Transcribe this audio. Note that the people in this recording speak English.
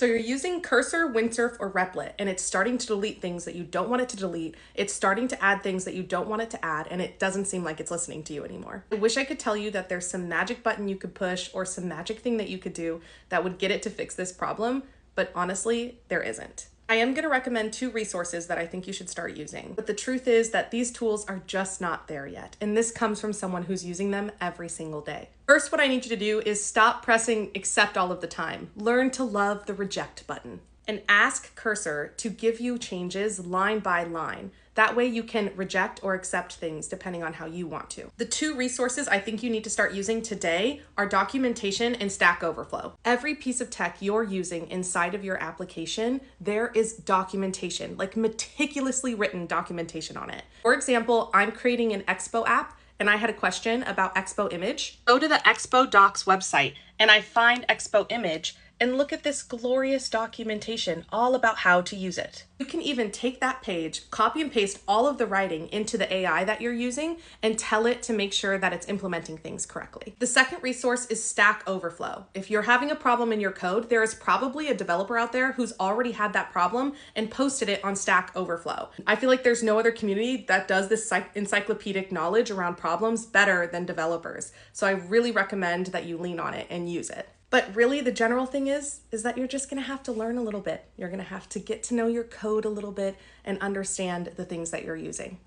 So you're using Cursor, Windsurf, or Replit, and it's starting to delete things that you don't want it to delete. It's starting to add things that you don't want it to add, and it doesn't seem like it's listening to you anymore. I wish I could tell you that there's some magic button you could push or some magic thing that you could do that would get it to fix this problem, but honestly, there isn't. I am going to recommend 2 resources that I think you should start using, but the truth is that these tools are just not there yet, and this comes from someone who's using them every single day. First, what I need you to do is stop pressing accept all of the time. Learn to love the reject button and ask Cursor to give you changes line by line. That way you can reject or accept things depending on how you want to. The 2 resources I think you need to start using today are documentation and Stack Overflow. Every piece of tech you're using inside of your application, there is documentation, like meticulously written documentation on it. For example, I'm creating an Expo app and I had a question about Expo Image. Go to the Expo Docs website and I find Expo Image and look at this glorious documentation all about how to use it. You can even take that page, copy and paste all of the writing into the AI that you're using and tell it to make sure that it's implementing things correctly. The second resource is Stack Overflow. If you're having a problem in your code, there is probably a developer out there who's already had that problem and posted it on Stack Overflow. I feel like there's no other community that does this encyclopedic knowledge around problems better than developers. So I really recommend that you lean on it and use it. But really the general thing is that you're just gonna have to learn a little bit. You're gonna have to get to know your code a little bit and understand the things that you're using.